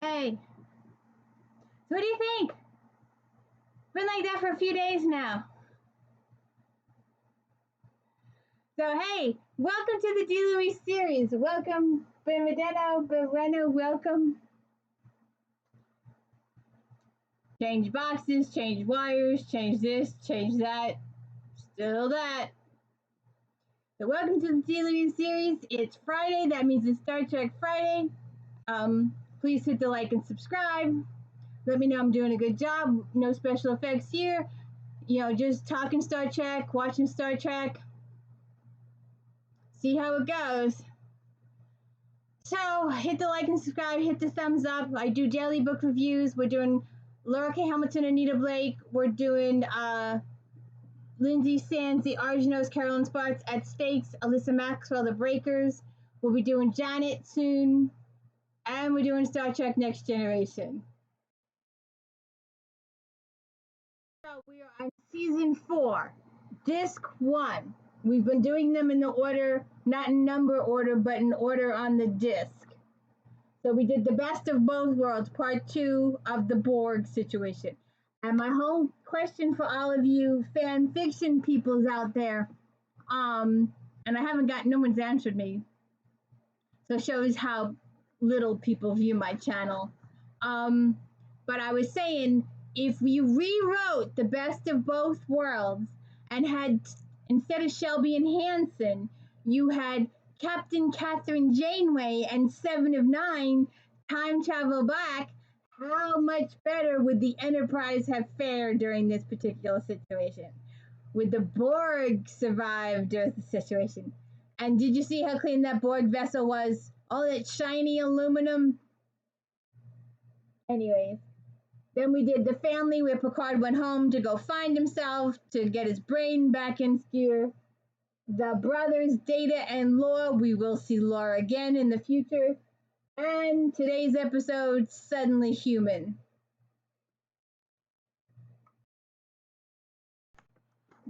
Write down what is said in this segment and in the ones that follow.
Hey, so what do you think? Been like that for a few days now. So hey, welcome to the D. Louis series. Welcome, Bereno, welcome. Change boxes, change wires, change this, change that, still that. So welcome to the D. Louis series. It's Friday, that means it's Star Trek Friday. Please hit the like and subscribe. Let me know I'm doing a good job. No special effects here. Just talking Star Trek, watching Star Trek. See how it goes. So hit the like and subscribe, hit the thumbs up. I do daily book reviews. We're doing Laura K. Hamilton, Anita Blake. We're doing Lindsay Sands, The Argonautes, Carolyn Sparks, At Stakes, Alyssa Maxwell, The Breakers. We'll be doing Janet soon. And we're doing Star Trek Next Generation. So we are on season 4, disc 1. We've been doing them in the order, not in number order, but in order on the disc. So we did the best of both worlds, part 2 of the Borg situation. And my whole question for all of you fan fiction peoples out there, and I haven't got, no one's answered me. So it shows how little people view my channel. But I was saying, if you rewrote the best of both worlds and had, instead of Shelby and Hanson, you had Captain Catherine Janeway and 7 of 9 time travel back, how much better would the Enterprise have fared during this particular situation? Would the Borg survive during the situation? And did you see how clean that Borg vessel was? All that shiny aluminum. Anyways, then we did the family where Picard went home to go find himself, to get his brain back in gear. The brothers, Data and Laura, we will see Laura again in the future. And today's episode, Suddenly Human.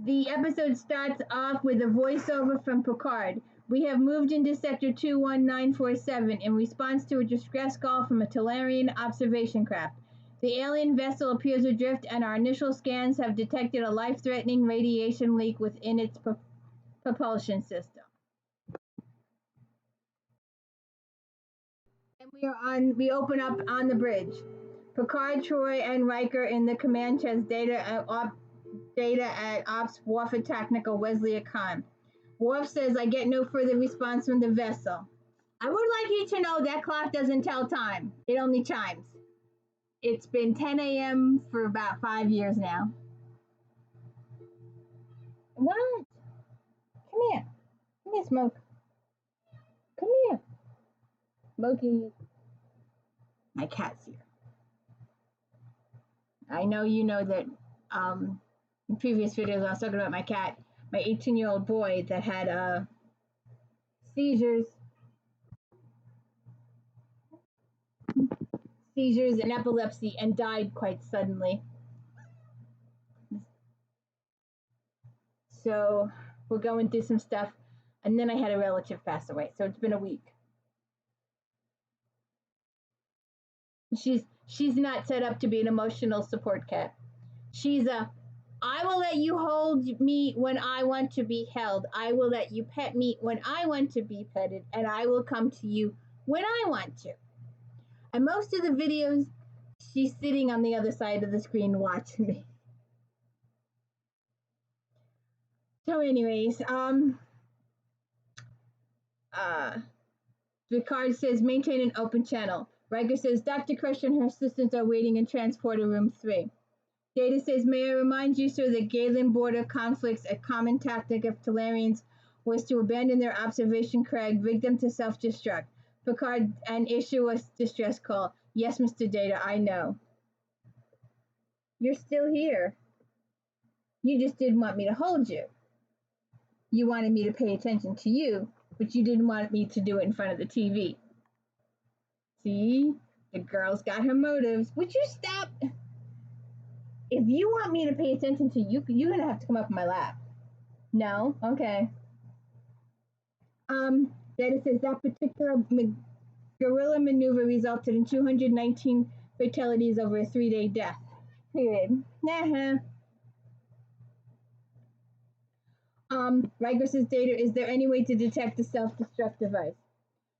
The episode starts off with a voiceover from Picard. We have moved into Sector 21947 in response to a distress call from a Talarian observation craft. The alien vessel appears adrift, and our initial scans have detected a life-threatening radiation leak within its propulsion system. And we open up on the bridge. Picard, Troy, and Riker in the command chest. Data at Ops Worf at Technical, Wesley at Con. Worf says, I get no further response from the vessel. I would like you to know that clock doesn't tell time. It only chimes. It's been 10 a.m. for about 5 years now. What? Come here. Come here, Smoke. Come here. Smokey. My cat's here. I know you know that in previous videos I was talking about my cat, my 18-year-old boy that had seizures and epilepsy and died quite suddenly. So we're going through some stuff, and then I had a relative pass away, so it's been a week. She's not set up to be an emotional support cat. She's I will let you hold me when I want to be held. I will let you pet me when I want to be petted, and I will come to you when I want to. And most of the videos, she's sitting on the other side of the screen watching me. So anyways, Picard says maintain an open channel. Riker says Dr. Crusher and her assistants are waiting in transporter room 3. Data says, may I remind you, sir, that Galen border conflicts, a common tactic of Talarians, was to abandon their observation crag, rig them to self-destruct. Picard, and issue a distress call. Yes, Mr. Data, I know. You're still here. You just didn't want me to hold you. You wanted me to pay attention to you, but you didn't want me to do it in front of the TV. See? The girl's got her motives. Would you stop? If you want me to pay attention to you, you're going to have to come up in my lap. No? Okay. Data says that particular guerrilla maneuver resulted in 219 fatalities over a 3-day death period. Riker says, Data, is there any way to detect the self-destruct device?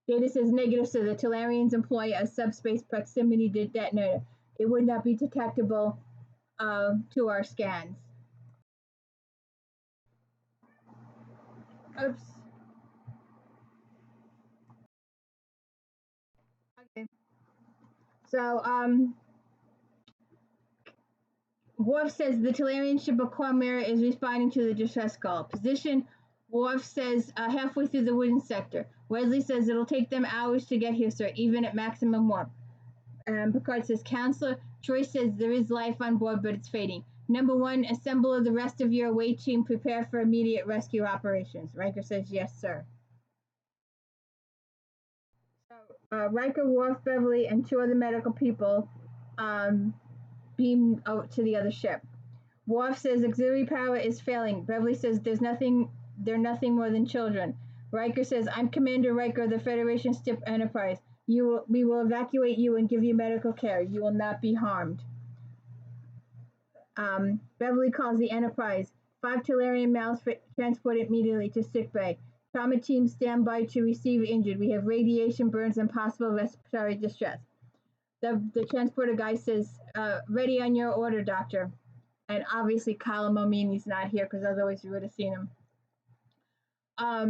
Data says negative, so the Talarians employ a subspace proximity detonator. It would not be detectable to our scans. Oops. Okay. So, Worf says the Talarian ship Aquamera is responding to the distress call. Position, Worf says halfway through the wooden sector. Wesley says it'll take them hours to get here, sir, even at maximum warp. Picard says, Counselor, Troy says there is life on board, but it's fading. Number 1, assemble the rest of your away team, prepare for immediate rescue operations. Riker says, yes, sir. So, Riker, Worf, Beverly, and 2 other medical people beam out to the other ship. Worf says auxiliary power is failing. Beverly says they're nothing more than children. Riker says, I'm Commander Riker of the Federation ship Enterprise. We will evacuate you and give you medical care. You will not be harmed. Beverly calls the Enterprise. 5 Talarian males transported immediately to sickbay. Trauma team stand by to receive injured. We have radiation burns and possible respiratory distress. The transporter guy says, ready on your order, doctor. And obviously Kyle Momini's not here because otherwise you would have seen him.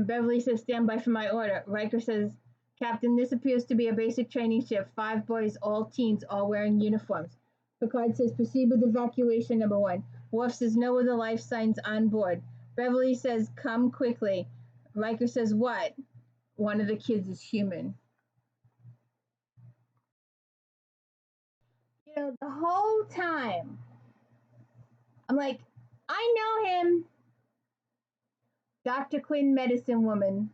Beverly says, stand by for my order. Riker says, Captain, this appears to be a basic training ship. 5 boys, all teens, all wearing uniforms. Picard says, proceed with evacuation number 1. Worf says, no other life signs on board. Beverly says, come quickly. Riker says, what? One of the kids is human. You know, the whole time, I'm like, I know him. Dr. Quinn, medicine woman.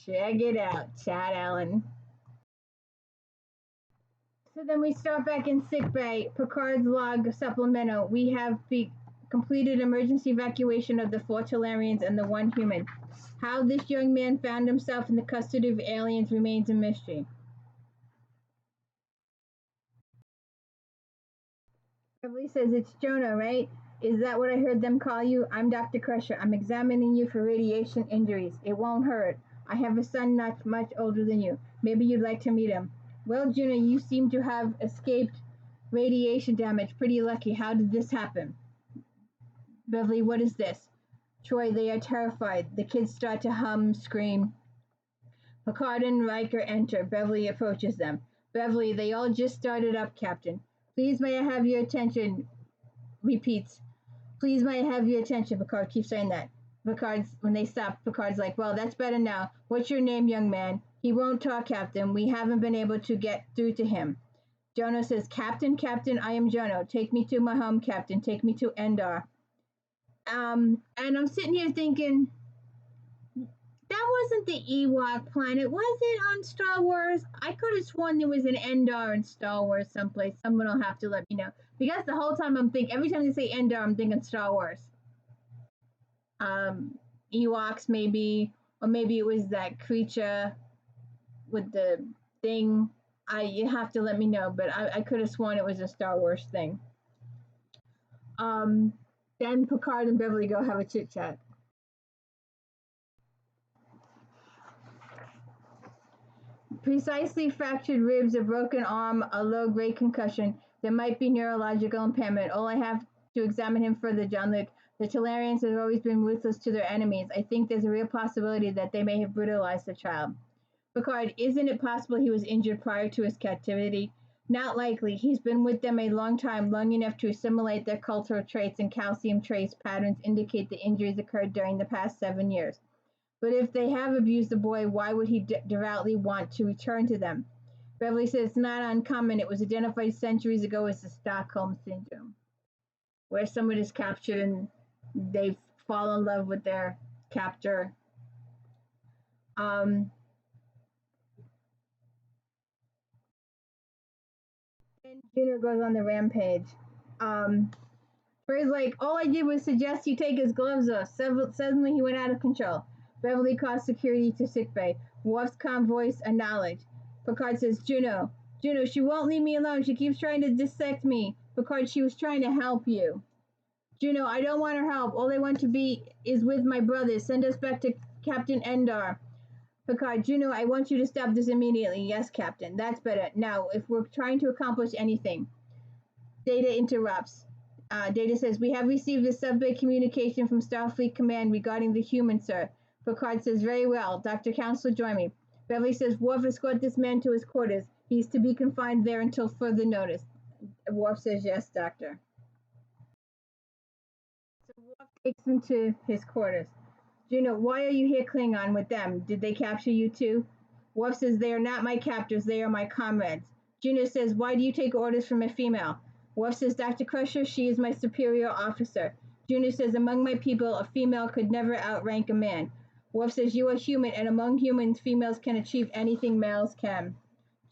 Check it out, Chad Allen. So then we start back in sickbay. Picard's log supplemental. We have completed emergency evacuation of the 4 Talarians and the 1 human. How this young man found himself in the custody of aliens remains a mystery. Beverly says, it's Jonah, right? Is that what I heard them call you? I'm Dr. Crusher. I'm examining you for radiation injuries. It won't hurt. I have a son not much older than you. Maybe you'd like to meet him. Well, Jonah, you seem to have escaped radiation damage. Pretty lucky. How did this happen? Beverly, what is this? Troy, they are terrified. The kids start to hum, scream. Picard and Riker enter. Beverly approaches them. Beverly, they all just started up, Captain. Please may I have your attention? Repeats. Please may I have your attention? Picard keeps saying that. When they stop, Picard's like, well, that's better now. What's your name, young man? He won't talk, Captain. We haven't been able to get through to him. Jono says, Captain, I am Jono. Take me to my home, Captain. Take me to Endar. And I'm sitting here thinking, that wasn't the Ewok planet. Was it on Star Wars? I could have sworn there was an Endar in Star Wars someplace. Someone will have to let me know. Because the whole time every time they say Endar, I'm thinking Star Wars. Ewoks maybe, or maybe it was that creature with the thing. You have to let me know, but I could have sworn it was a Star Wars thing. Then Picard and Beverly go have a chit chat. Precisely fractured ribs, a broken arm, a low-grade concussion. There might be neurological impairment. All I have to examine him further, Jean-Luc. The Talarians have always been ruthless to their enemies. I think there's a real possibility that they may have brutalized the child. Picard, isn't it possible he was injured prior to his captivity? Not likely. He's been with them a long time, long enough to assimilate their cultural traits, and calcium trace patterns indicate the injuries occurred during the past 7 years. But if they have abused the boy, why would he devoutly want to return to them? Beverly says it's not uncommon. It was identified centuries ago as the Stockholm Syndrome, where someone is captured and they fall in love with their captor. And Junior goes on the rampage. Trey's like, all I did was suggest you take his gloves off. Suddenly he went out of control. Beverly calls security to sickbay. Worf's calm voice acknowledged. Picard says, Juno, she won't leave me alone. She keeps trying to dissect me. Picard, she was trying to help you. Juno, I don't want her help. All I want to be is with my brothers. Send us back to Captain Endar. Picard, Juno, I want you to stop this immediately. Yes, Captain. That's better. Now, if we're trying to accomplish anything. Data interrupts. Data says, we have received a sub-bay communication from Starfleet Command regarding the human, sir. Picard says, very well. Dr. Counselor, join me. Beverly says, Worf, escort this man to his quarters. He's to be confined there until further notice. Worf says, yes, Doctor. So Worf takes him to his quarters. Juno, why are you here, Klingon, with them? Did they capture you too? Worf says, they are not my captors, they are my comrades. Juno says, why do you take orders from a female? Worf says, Dr. Crusher, she is my superior officer. Juno says, among my people, a female could never outrank a man. Worf says, you are human, and among humans, females can achieve anything males can.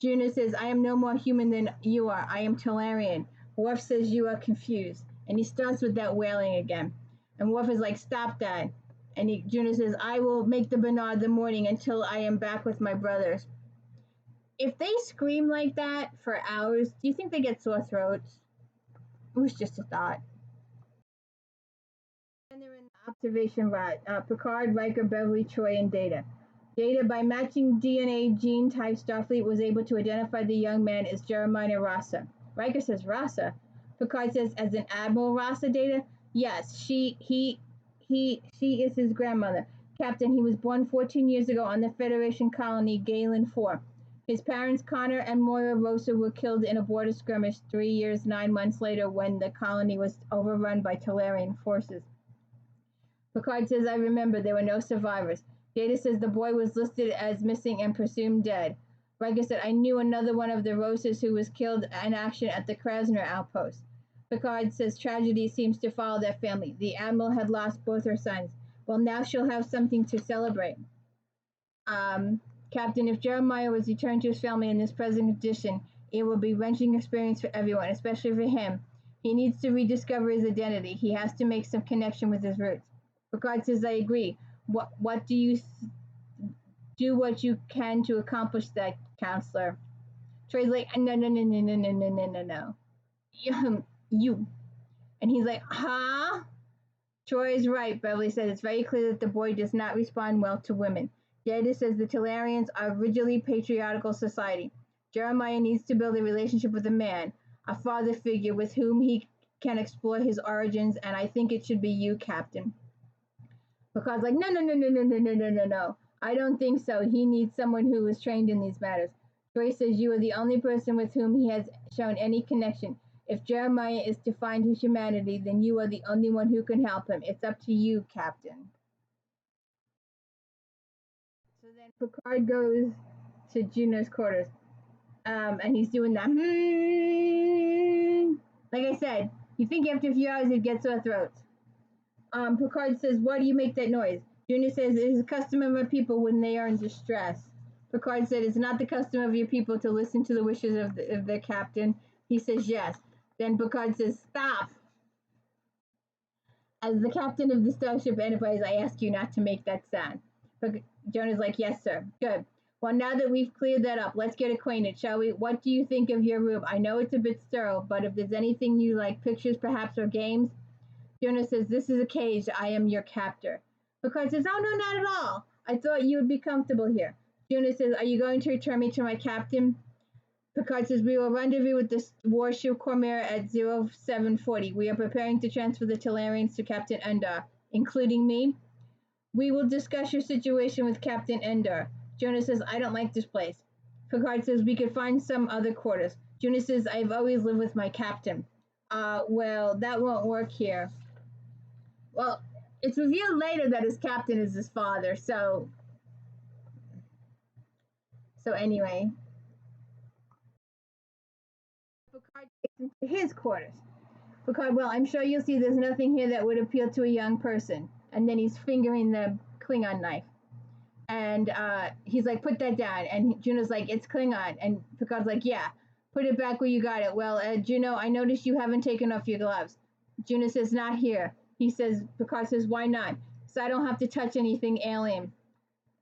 Juno says, I am no more human than you are. I am Talarian. Worf says, you are confused. And he starts with that wailing again. And Worf is like, stop that. And Juno says, I will make the Bernard the morning until I am back with my brothers. If they scream like that for hours, do you think they get sore throats? It was just a thought. And they're in the observation rod. Picard, Riker, Beverly, Troy, and Data. Data, by matching DNA gene type, Starfleet was able to identify the young man as Jeremiah Rasa. Riker says, Rasa? Picard says, as an Admiral Rasa, Data? Yes, she is his grandmother. Captain, he was born 14 years ago on the Federation colony Galen 4. His parents, Connor and Moira Rosa, were killed in a border skirmish 3 years, 9 months later when the colony was overrun by Talarian forces. Picard says, I remember, there were no survivors. Data says the boy was listed as missing and presumed dead. Riker said, I knew another one of the Rosas who was killed in action at the Krasner outpost. Picard says tragedy seems to follow that family. The Admiral had lost both her sons. Well, now she'll have something to celebrate. Captain, if Jeremiah was returned to his family in this present condition, it will be a wrenching experience for everyone, especially for him. He needs to rediscover his identity. He has to make some connection with his roots. Picard says, I agree. What do you do what you can to accomplish that, Counselor? Troy's like, no. You. And he's like, huh? Troy is right, Beverly said. It's very clear that the boy does not respond well to women. Data says the Talarians are a rigidly patriarchal society. Jeremiah needs to build a relationship with a man, a father figure with whom he can explore his origins, and I think it should be you, Captain. Picard's like, no. I don't think so. He needs someone who is trained in these matters. Troy says you are the only person with whom he has shown any connection. If Jeremiah is to find his humanity, then you are the only one who can help him. It's up to you, Captain. So then Picard goes to Juno's quarters. And he's doing that. Like I said, you think after a few hours he'd get sore throats. Picard says, why do you make that noise? Juno says, it is the custom of my people when they are in distress. Picard said, it's not the custom of your people to listen to the wishes of their captain. He says, yes. Then Picard says, stop. As the captain of the Starship Enterprise, I ask you not to make that sound. But Jonah's like, yes, sir. Good. Well, now that we've cleared that up, let's get acquainted, shall we? What do you think of your room? I know it's a bit sterile, but if there's anything you like, pictures perhaps, or games. Jonah says, this is a cage. I am your captor. Picard says, oh, no, not at all. I thought you would be comfortable here. Jonah says, are you going to return me to my captain? Picard says, we will rendezvous with the warship Cormier at 0740. We are preparing to transfer the Talarians to Captain Endar, including me. We will discuss your situation with Captain Endar. Jonah says, I don't like this place. Picard says, we could find some other quarters. Jonah says, I've always lived with my captain. Well, that won't work here. Well, it's revealed later that his captain is his father, so anyway. Picard takes him to his quarters. Picard, well, I'm sure you'll see there's nothing here that would appeal to a young person. And then he's fingering the Klingon knife. And he's like, put that down. And Juno's like, it's Klingon. And Picard's like, yeah, put it back where you got it. Well, Juno, I noticed you haven't taken off your gloves. Juno says, not here. Picard says, why not? So I don't have to touch anything alien.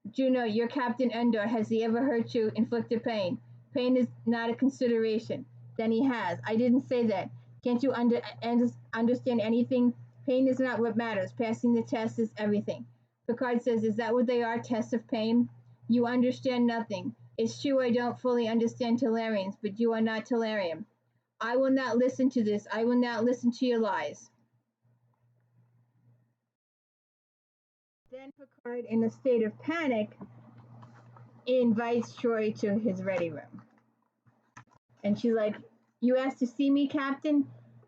Juno, your Captain Endor, has he ever hurt you, inflicted pain? Pain is not a consideration. Then he has. I didn't say that. Can't you understand anything? Pain is not what matters. Passing the test is everything. Picard says, is that what they are, tests of pain? You understand nothing. It's true I don't fully understand Talarians, but you are not Talarian. I will not listen to this. I will not listen to your lies. Then Picard, in a state of panic, invites Troy to his ready room. And she's like, you asked to see me, Captain?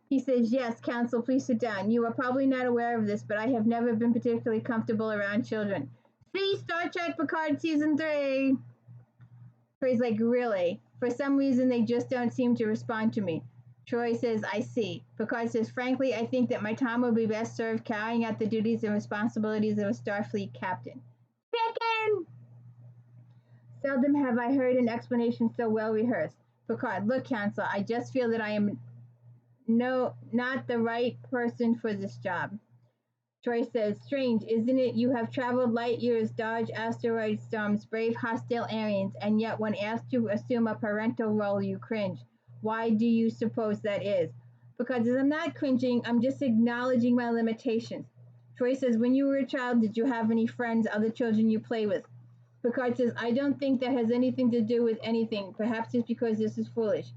He says, yes, Counsel, please sit down. You are probably not aware of this, but I have never been particularly comfortable around children. See Star Trek Picard Season 3. Troy's like, really? For some reason, they just don't seem to respond to me. Troy says, I see. Picard says, frankly, I think that my time would be best served carrying out the duties and responsibilities of a Starfleet captain. Chicken! Seldom have I heard an explanation so well rehearsed. Picard, look, Counsel, I just feel that I am not the right person for this job. Troy says, strange, isn't it? You have traveled light years, dodged asteroid storms, braved hostile aliens, and yet when asked to assume a parental role, you cringe. Why do you suppose that is? Because I'm not cringing, I'm just acknowledging my limitations. Troy says, when you were a child, did you have any friends, other children you play with? Picard says, I don't think that has anything to do with anything. Perhaps it's because this is foolish.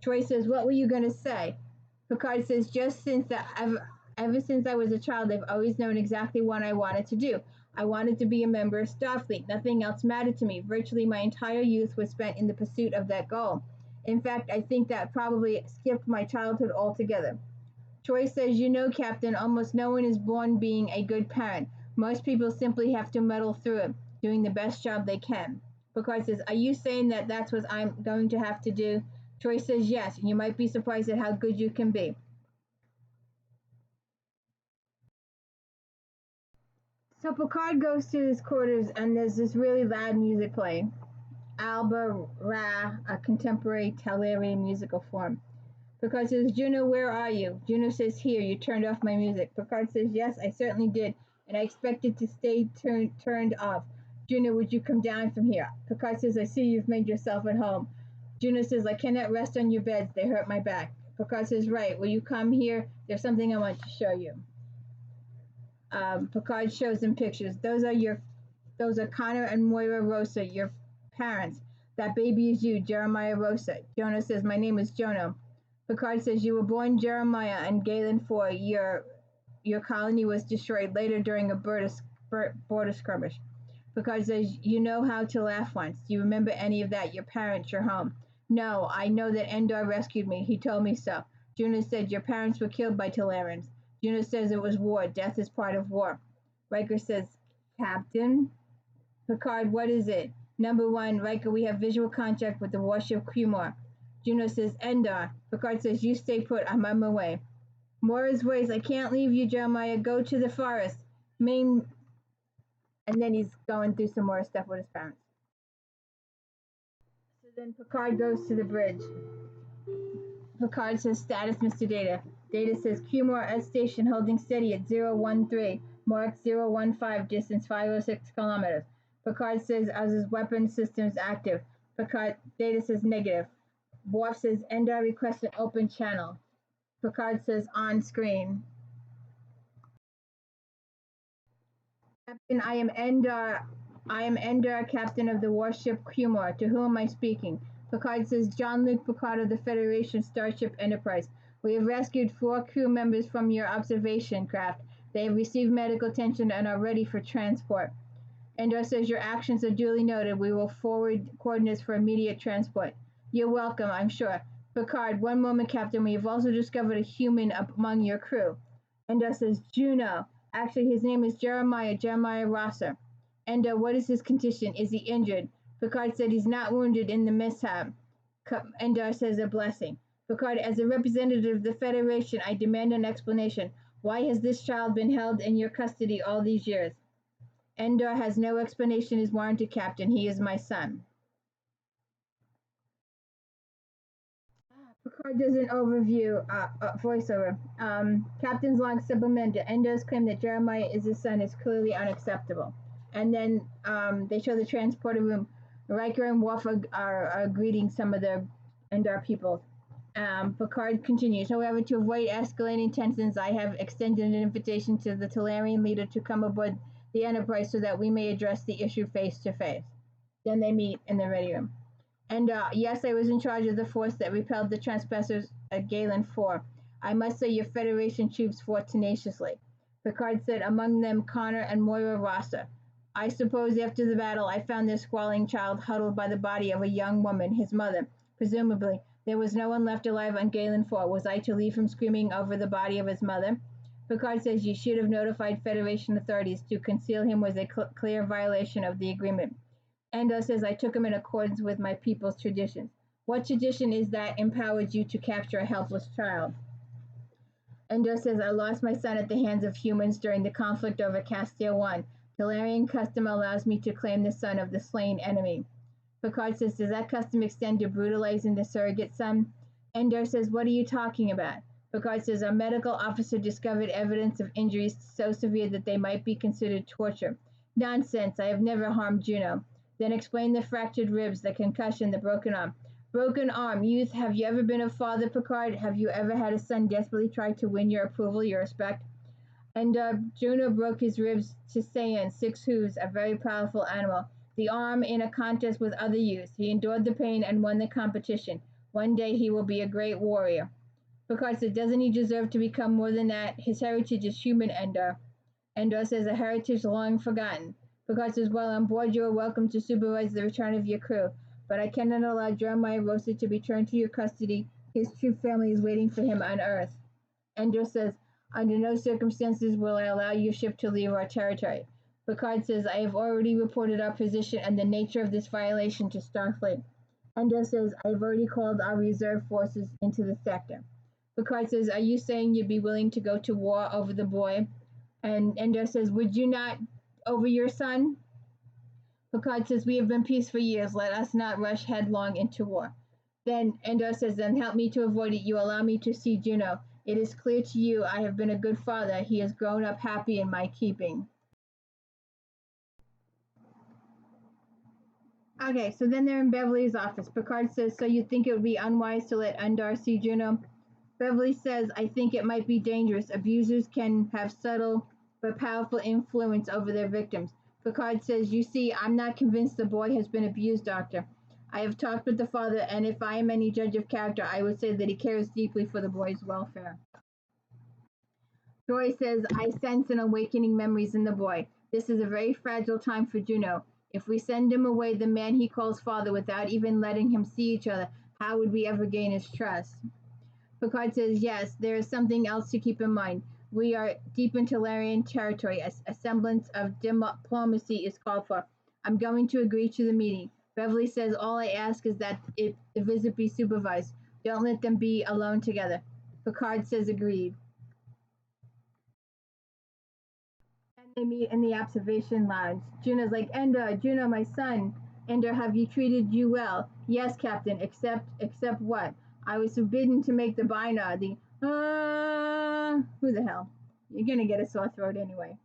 Troy says, what were you going to say? Picard says, ever since I was a child, I've always known exactly what I wanted to do. I wanted to be a member of Starfleet. Nothing else mattered to me. Virtually my entire youth was spent in the pursuit of that goal. In fact, I think that probably skipped my childhood altogether. Troy says, you know, Captain, almost no one is born being a good parent. Most people simply have to muddle through it, doing the best job they can. Picard says, are you saying that that's what I'm going to have to do? Troy says, yes, and you might be surprised at how good you can be. So Picard goes to his quarters, and there's this really loud music playing. Alba Ra, a contemporary Talarian musical form. Picard says, Juno, where are you? Juno says, here, you turned off my music. Picard says, yes, I certainly did, and I expected to stay turned off. Juno, would you come down from here? Picard says, I see you've made yourself at home. Juno says, I cannot rest on your beds, they hurt my back. Picard says, right, will you come here? There's something I want to show you. Picard shows them pictures. Those are Connor and Moira Rosa, your parents. That baby is you, Jeremiah Rosa. Jonah says, my name is Jonah. Picard says, you were born Jeremiah and Galen 4. Your colony was destroyed later during a border skirmish. Picard says, you know how to laugh once. Do you remember any of that? Your parents, your home. No, I know that Endor rescued me. He told me so. Juno said, your parents were killed by Talarians. Juno says it was war. Death is part of war. Riker says, Captain? Picard, what is it? Number 1, Riker, we have visual contact with the warship Cumor. Juno says, Endor. Picard says, you stay put. I'm on my way. Moira's voice, I can't leave you, Jeremiah. Go to the forest. And then he's going through some more stuff with his parents. So then Picard goes to the bridge. Picard says, status, Mr. Data. Data says, Cumor at station holding steady at 013. Mark 015, distance 506 kilometers. Picard says, are his weapon systems active? Picard, Data says, negative. Worf says, Endor requests an open channel. Picard says, on screen. Captain, I am Endor, captain of the warship Cumor. To whom am I speaking? Picard says, Jean-Luc Picard of the Federation starship Enterprise. We have rescued 4 crew members from your observation craft. They have received medical attention and are ready for transport. Endor says, your actions are duly noted. We will forward coordinates for immediate transport. You're welcome, I'm sure. Picard, one moment, Captain. We have also discovered a human among your crew. Endor says, Juno. Actually, his name is Jeremiah Rosser. Endor, what is his condition? Is he injured? Picard said he's not wounded in the mishap. Endor says, a blessing. Picard, as a representative of the Federation, I demand an explanation. Why has this child been held in your custody all these years? Endor has no explanation is warranted, Captain. He is my son. Picard does an overview, voiceover. Captain's log supplemented. Endor's claim that Jeremiah is his son is clearly unacceptable. And then they show the transporter room. Riker and Worf are greeting some of the Endar people. Picard continues, however, to avoid escalating tensions, I have extended an invitation to the Talarian leader to come aboard the Enterprise so that we may address the issue face to face. Then they meet in the ready room. And yes, I was in charge of the force that repelled the trespassers at Galen 4. I must say your Federation troops fought tenaciously. Picard said, among them Connor and Moira Rosser. I suppose after the battle I found this squalling child huddled by the body of a young woman, his mother. Presumably, there was no one left alive on Galen 4. Was I to leave him screaming over the body of his mother? Picard says you should have notified Federation authorities. To conceal him was a clear violation of the agreement. Endo says I took him in accordance with my people's traditions. What tradition is that empowered you to capture a helpless child? Endo says I lost my son at the hands of humans during the conflict over Castile 1. Talarian custom allows me to claim the son of the slain enemy. Picard says, does that custom extend to brutalizing the surrogate son? Endor says, what are you talking about? Picard says, a medical officer discovered evidence of injuries so severe that they might be considered torture. Nonsense, I have never harmed Juno. Then explain the fractured ribs, the concussion, the broken arm. Broken arm, youth, have you ever been a father, Picard? Have you ever had a son desperately try to win your approval, your respect? And Juno broke his ribs to Saiyan, 6 hooves, a very powerful animal. The arm in a contest with other youths. He endured the pain and won the competition. One day he will be a great warrior. Picard says, doesn't he deserve to become more than that? His heritage is human, Endor. Endor says, a heritage long forgotten. Picard says, well, on board you are welcome to supervise the return of your crew, but I cannot allow Jeremiah Rosa to be returned to your custody. His true family is waiting for him on Earth. Endor says, under no circumstances will I allow your ship to leave our territory. Picard says, I have already reported our position and the nature of this violation to Starfleet. Endo says, I have already called our reserve forces into the sector. Picard says, are you saying you'd be willing to go to war over the boy? And Endo says, would you not over your son? Picard says, we have been peace for years. Let us not rush headlong into war. Then Endo says, then help me to avoid it. You allow me to see Juno. It is clear to you I have been a good father. He has grown up happy in my keeping. Okay, so then they're in Beverly's office. Picard says, so you think it would be unwise to let Undar see Juno? Beverly says, I think it might be dangerous. Abusers can have subtle but powerful influence over their victims. Picard says, you see, I'm not convinced the boy has been abused, Doctor. I have talked with the father, and if I am any judge of character, I would say that he cares deeply for the boy's welfare. Joy says, I sense an awakening memories in the boy. This is a very fragile time for Juno. If we send him away, the man he calls father, without even letting him see each other, how would we ever gain his trust? Picard says, yes, there is something else to keep in mind. We are deep in Talarian territory. A semblance of diplomacy is called for. I'm going to agree to the meeting. Beverly says, all I ask is that the visit be supervised. Don't let them be alone together. Picard says, agreed. And they meet in the observation lounge. Juno's like, Enda, Juno, my son. Enda, have you treated you well? Yes, Captain, except what? I was forbidden to make the binar, who the hell? You're gonna get a sore throat anyway.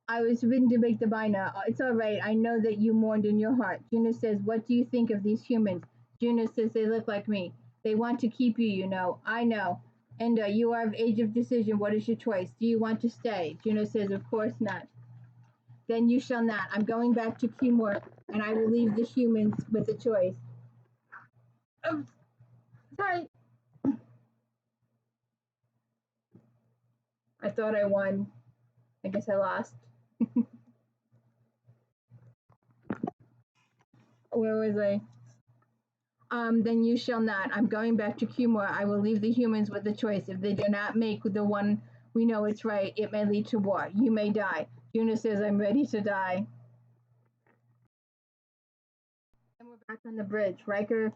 I was forbidden to make the binar. It's all right. I know that you mourned in your heart. Juno says, what do you think of these humans? Juno says, they look like me. They want to keep you, you know. I know. And you are of age of decision. What is your choice? Do you want to stay? Juno says, of course not. Then you shall not. I'm going back to Kimor, and I will leave the humans with a choice. Oh, sorry. I thought I won. I guess I lost. Where was I? Then you shall not. I'm going back to Kimor. I will leave the humans with a choice. If they do not make the one we know it's right, it may lead to war. You may die. Juno says, I'm ready to die. And we're back on the bridge. Riker,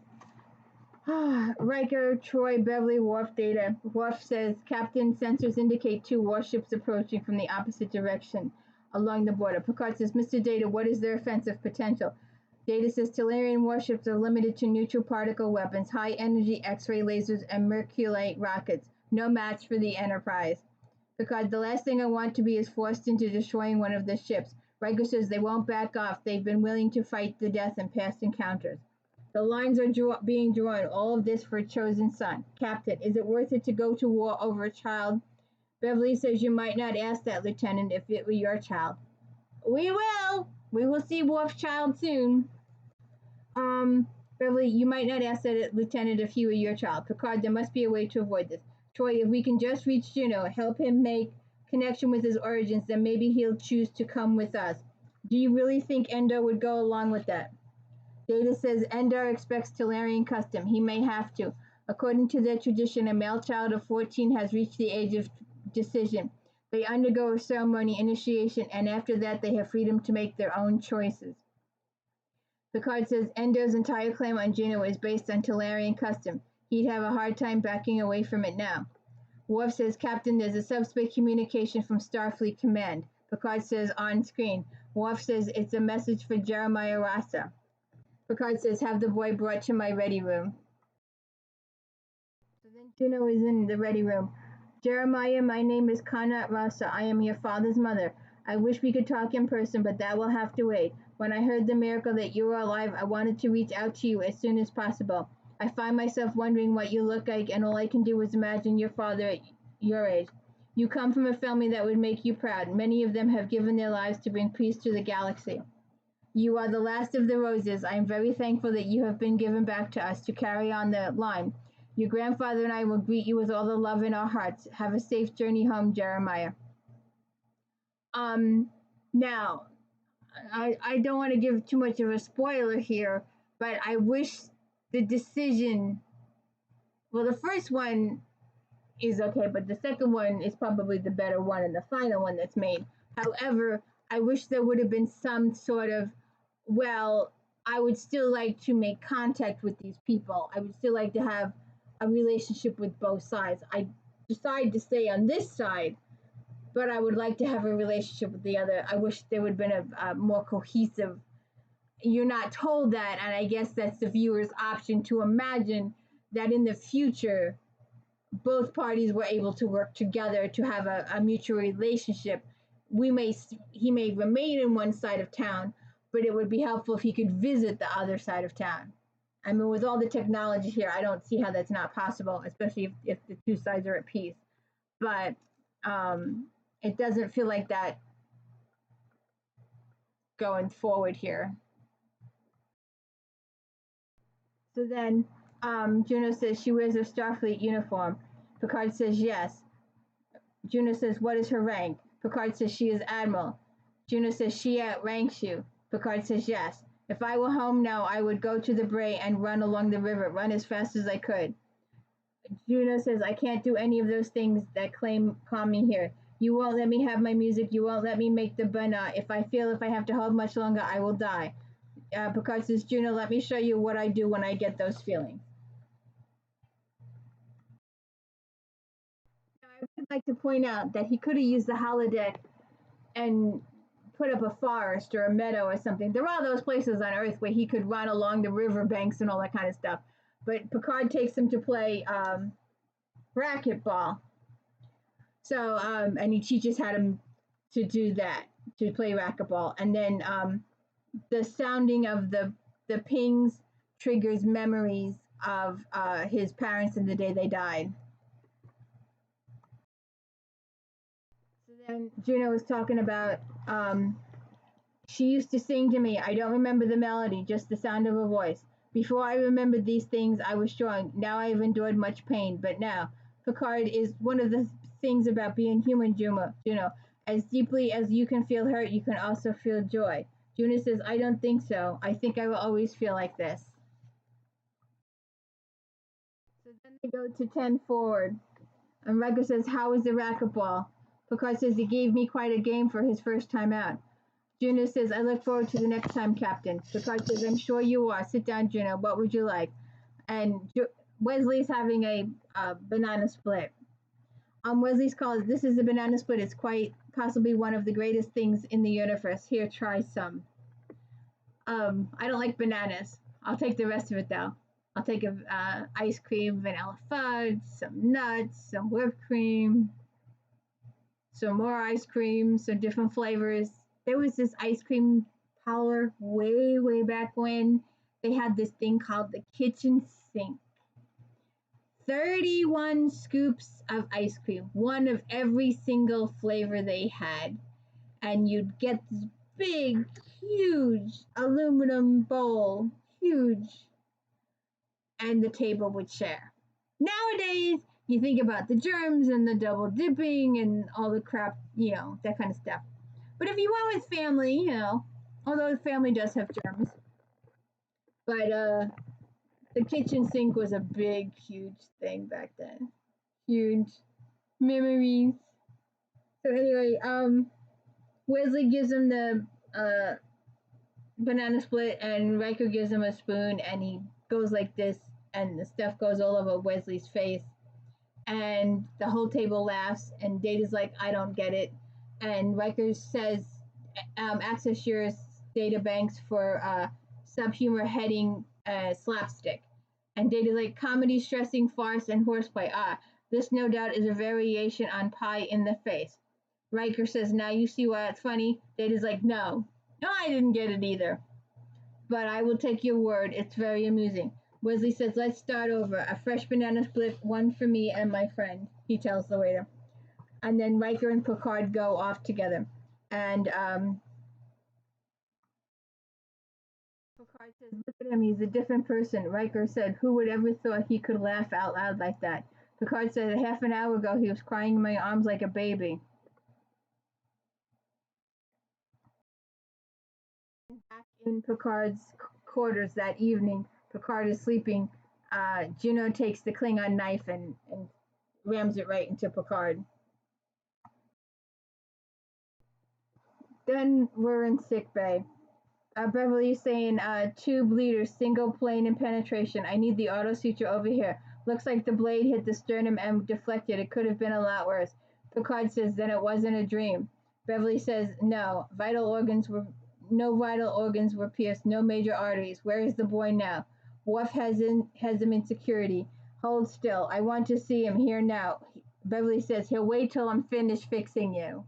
Troy, Beverly, Worf, Data. Worf says, Captain, sensors indicate 2 warships approaching from the opposite direction along the border. Picard says, Mr. Data, what is their offensive potential? Data says Talarian warships are limited to neutral particle weapons, high-energy X-ray lasers, and merculite rockets. No match for the Enterprise. Picard, the last thing I want to be is forced into destroying one of the ships. Riker says they won't back off. They've been willing to fight the death in past encounters. The lines are being drawn, all of this for a chosen son. Captain, is it worth it to go to war over a child? Beverly says you might not ask that, Lieutenant, if it were your child. We will! We will see Worf's child soon. Beverly, you might not ask that, Lieutenant, if he were your child. Picard, there must be a way to avoid this. Troy, if we can just reach Juno, help him make connection with his origins, then maybe he'll choose to come with us. Do you really think Endo would go along with that? Data says Endo expects Talarian custom. He may have to. According to their tradition, a male child of 14 has reached the age of decision. They undergo a ceremony initiation, and after that they have freedom to make their own choices. Picard says Endo's entire claim on Juno is based on Talarian custom. He'd have a hard time backing away from it now. Worf says, Captain, there's a subspace communication from Starfleet Command. Picard says, on screen. Worf says, it's a message for Jeremiah Rasa. Picard says, have the boy brought to my ready room. So then Juno is in the ready room. Jeremiah, my name is Kanat Rasa. I am your father's mother. I wish we could talk in person, but that will have to wait. When I heard the miracle that you were alive, I wanted to reach out to you as soon as possible. I find myself wondering what you look like, and all I can do is imagine your father at your age. You come from a family that would make you proud. Many of them have given their lives to bring peace to the galaxy. You are the last of the Roses. I am very thankful that you have been given back to us to carry on the line. Your grandfather and I will greet you with all the love in our hearts. Have a safe journey home, Jeremiah. Now, I don't want to give too much of a spoiler here, but I wish the decision, well, the first one is okay, but the second one is probably the better one and the final one that's made. However, I wish there would have been some sort of, well, I would still like to make contact with these people. I would still like to have a relationship with both sides. I decide to stay on this side, but I would like to have a relationship with the other. I wish there would have been a more cohesive. You're not told that, and I guess that's the viewer's option to imagine that in the future, both parties were able to work together to have a mutual relationship. He may remain in one side of town, but it would be helpful if he could visit the other side of town. I mean, with all the technology here, I don't see how that's not possible, especially if the two sides are at peace. But it doesn't feel like that going forward here. So then Juno says she wears a Starfleet uniform. Picard says yes. Juno says, what is her rank? Picard says she is Admiral. Juno says she outranks you. Picard says yes. If I were home now, I would go to the Bray and run along the river, run as fast as I could. Juno says, I can't do any of those things that calm me here. You won't let me have my music. You won't let me make the bana. If I have to hold much longer, I will die. Picard says, Juno, let me show you what I do when I get those feelings. Now, I would like to point out that he could have used the holodeck and put up a forest or a meadow or something. There are those places on Earth where he could run along the river banks and all that kind of stuff. But Picard takes him to play racquetball. So, and he teaches him to do that, to play racquetball. And then the sounding of the pings triggers memories of his parents and the day they died. So then Juno was talking about, she used to sing to me. I don't remember the melody, just the sound of her voice. Before I remembered these things, I was strong. Now I have endured much pain. But now, Picard is one of the things about being human, Juno. As deeply as you can feel hurt, you can also feel joy. Juno says, I don't think so. I think I will always feel like this. So then they go to 10 forward. And Riker says, how is the racquetball? Picard says, he gave me quite a game for his first time out. Juno says, I look forward to the next time, Captain. Picard says, I'm sure you are. Sit down, Juno. What would you like? And Wesley's having a banana split. Wesley's called, this is a banana split. It's quite possibly one of the greatest things in the universe. Here, try some. I don't like bananas. I'll take the rest of it, though. I'll take ice cream, vanilla fudge, some nuts, some whipped cream. some more ice cream, some different flavors. There was this ice cream parlor way back when they had this thing called the kitchen sink. 31 scoops of ice cream, one of every single flavor they had. And you'd get this big, huge aluminum bowl, huge, and the table would share. Nowadays, you think about the germs and the double dipping and all the crap, that kind of stuff. But if you went with family, although family does have germs, but the kitchen sink was a big, huge thing back then. Huge memories. So anyway, Wesley gives him the banana split, and Riker gives him a spoon, and he goes like this, and the stuff goes all over Wesley's face, and the whole table laughs, and Data's like, I don't get it, and Riker says, access your data banks for sub-humor heading slapstick, and Data's like, comedy, stressing, farce, and horseplay. This no doubt is a variation on pie in the face. Riker says, now you see why it's funny? Data's like, no, I didn't get it either. But I will take your word. It's very amusing. Wesley says, let's start over. A fresh banana split, one for me and my friend, he tells the waiter. And then Riker and Picard go off together. And Picard says, look at him, he's a different person. Riker said, who would ever thought he could laugh out loud like that? Picard said, half an hour ago he was crying in my arms like a baby. Back in Picard's quarters that evening, Picard is sleeping. Juno takes the Klingon knife and rams it right into Picard. Then we're in sickbay. Beverly's saying, tube leader, single plane and penetration. I need the auto suture over here. Looks like the blade hit the sternum and deflected. It could have been a lot worse. Picard says, then it wasn't a dream. Beverly says, no vital organs were pierced, no major arteries. Where is the boy now? Worf has him in security. Hold still. I want to see him here now. Beverly says, he'll wait till I'm finished fixing you.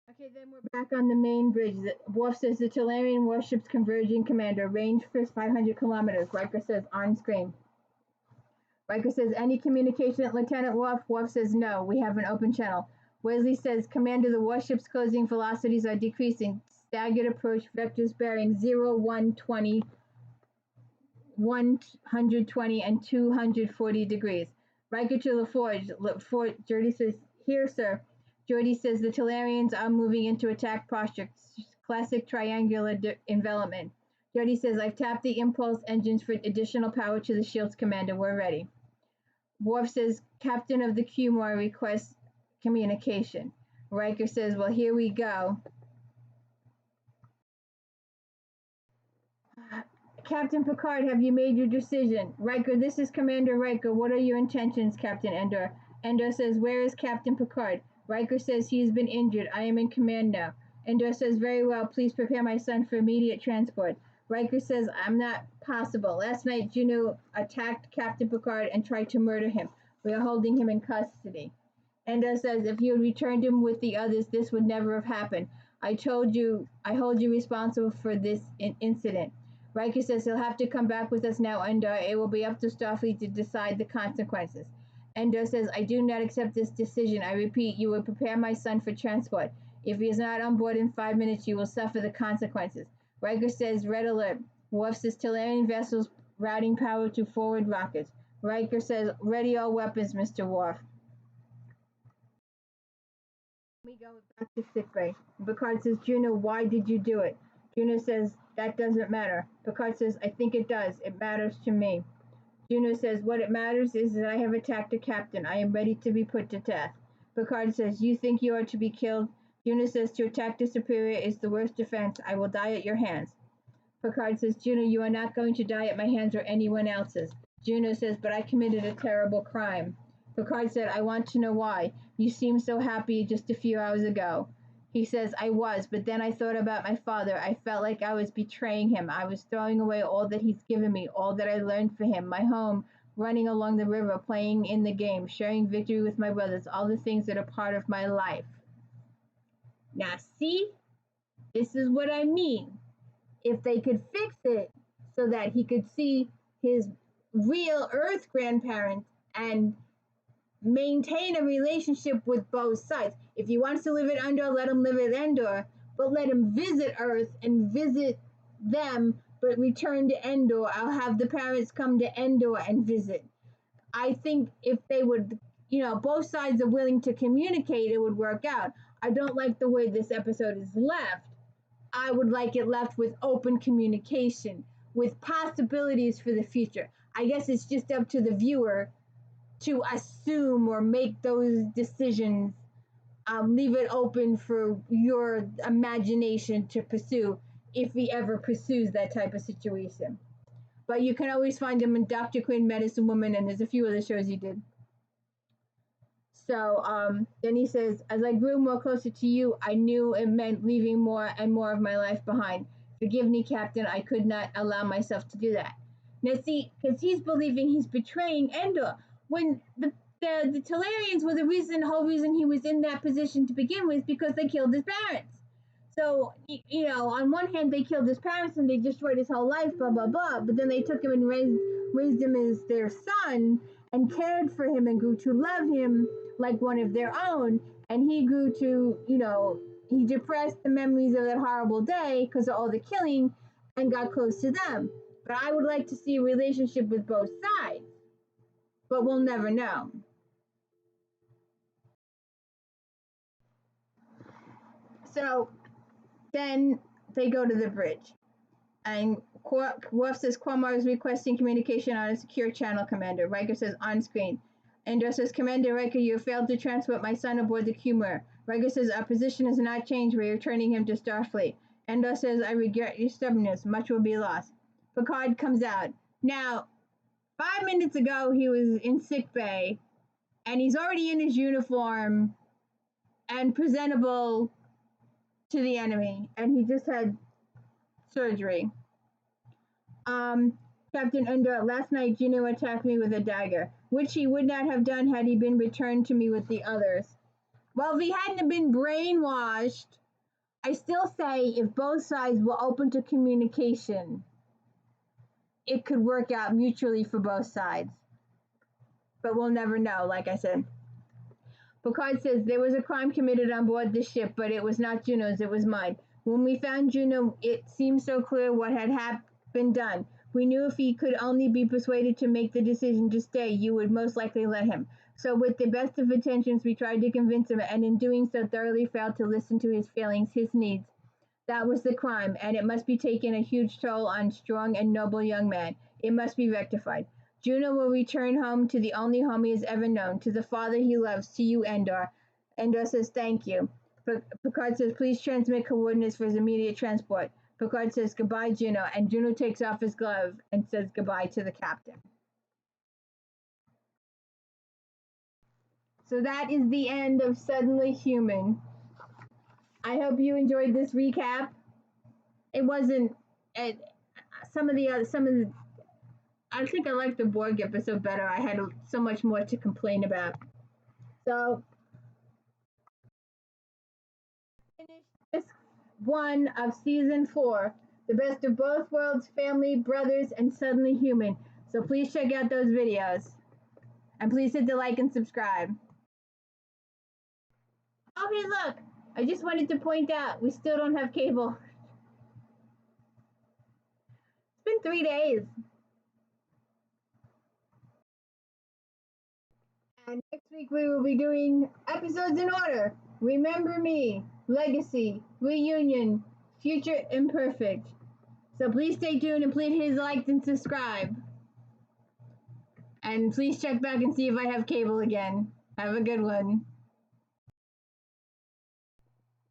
Okay, then we're back on the main bridge. Worf says the Talarian warship's converging, Commander. Range for 500 kilometers. Riker says, on screen. Riker says, any communication, Lieutenant Worf? Worf says, no, we have an open channel. Wesley says, Commander, the warship's closing velocities are decreasing. Staggered approach, vectors bearing 0, 120, 120, and 240 degrees. Riker to LaForge. Geordi says, here, sir. Geordi says, the Talarians are moving into attack posture. Classic triangular envelopment. Geordi says, I've tapped the impulse engines for additional power to the shields, Commander. We're ready. Worf says, Captain of the Cumore requests communication. Riker says, well, here we go. Captain Picard, have you made your decision? Riker, this is Commander Riker. What are your intentions, Captain Endor? Endor says, where is Captain Picard? Riker says, he has been injured. I am in command now. Endor says, very well. Please prepare my son for immediate transport. Riker says, I'm not possible. Last night, Juno attacked Captain Picard and tried to murder him. We are holding him in custody. Endor says, if you had returned him with the others, this would never have happened. I hold you responsible for this incident. Riker says, he'll have to come back with us now, Endor. It will be up to Starfleet to decide the consequences. Endor says, I do not accept this decision. I repeat, you will prepare my son for transport. If he is not on board in 5 minutes, you will suffer the consequences. Riker says, red alert. Worf says, Talarian vessels routing power to forward rockets. Riker says, ready all weapons, Mr. Worf. We go back to sickbay. Picard says, Juno, why did you do it? Juno says, that doesn't matter. Picard says, I think it does. It matters to me. Juno says, what it matters is that I have attacked a captain. I am ready to be put to death. Picard says, you think you are to be killed? Juno says, to attack the superior is the worst defense. I will die at your hands. Picard says, Juno, you are not going to die at my hands or anyone else's. Juno says, but I committed a terrible crime. Picard said, I want to know why. You seemed so happy just a few hours ago. He says, I was, but then I thought about my father. I felt like I was betraying him. I was throwing away all that he's given me, all that I learned for him, my home, running along the river, playing in the game, sharing victory with my brothers, all the things that are part of my life. Now, see, this is what I mean. If they could fix it so that he could see his real Earth grandparents and maintain a relationship with both sides. If he wants to live at Endor, let him live at Endor, but let him visit Earth and visit them, but return to Endor. I'll have the parents come to Endor and visit. I think if they would, both sides are willing to communicate, it would work out. I don't like the way this episode is left. I would like it left with open communication, with possibilities for the future. I guess it's just up to the viewer to assume or make those decisions. Leave it open for your imagination to pursue if he ever pursues that type of situation. But you can always find him in Dr. Quinn, Medicine Woman, and there's a few other shows he did. So then he says, as I grew more closer to you, I knew it meant leaving more and more of my life behind. Forgive me, Captain, I could not allow myself to do that. Now see, because he's believing he's betraying Endor. When the Talarians were the whole reason he was in that position to begin with, because they killed his parents. So, on one hand, they killed his parents and they destroyed his whole life, blah, blah, blah. But then they took him and raised him as their son and cared for him and grew to love him like one of their own. And he grew to, he depressed the memories of that horrible day because of all the killing and got close to them. But I would like to see a relationship with both sides. But we'll never know. So then they go to the bridge. And Worf says Quamar is requesting communication on a secure channel, Commander. Riker says on screen. Endor says, Commander Riker, you failed to transport my son aboard the Cumar. Riker says, our position has not changed. We are returning him to Starfleet. Endor says, I regret your stubbornness. Much will be lost. Picard comes out. Now, 5 minutes ago, he was in sick bay, and he's already in his uniform and presentable to the enemy, and he just had surgery. Captain Endor, last night Juno attacked me with a dagger, which he would not have done had he been returned to me with the others. Well, if he hadn't been brainwashed, I still say if both sides were open to communication, it could work out mutually for both sides. But we'll never know, like I said. Picard says, there was a crime committed on board the ship, but it was not Juno's, it was mine. When we found Juno, it seemed so clear what had been done. We knew if he could only be persuaded to make the decision to stay, you would most likely let him. So with the best of intentions, we tried to convince him, and in doing so thoroughly failed to listen to his feelings, his needs. That was the crime, and it must be taken a huge toll on strong and noble young man. It must be rectified. Juno will return home to the only home he has ever known, to the father he loves, to you, Endor. Endor says, thank you. Picard says, please transmit coordinates for his immediate transport. Picard says, goodbye, Juno, and Juno takes off his glove and says goodbye to the captain. So that is the end of Suddenly Human. I hope you enjoyed this recap. It wasn't some of the I think I liked the Borg episode better. I had so much more to complain about. So finish this one of season 4, the best of both worlds, family, brothers, and Suddenly Human. So please check out those videos, and please hit the like and subscribe. Oh, hey, look! I just wanted to point out we still don't have cable. It's been 3 days. And next week we will be doing episodes in order. Remember Me, Legacy, Reunion, Future Imperfect. So please stay tuned and please hit like and subscribe. And please check back and see if I have cable again. Have a good one.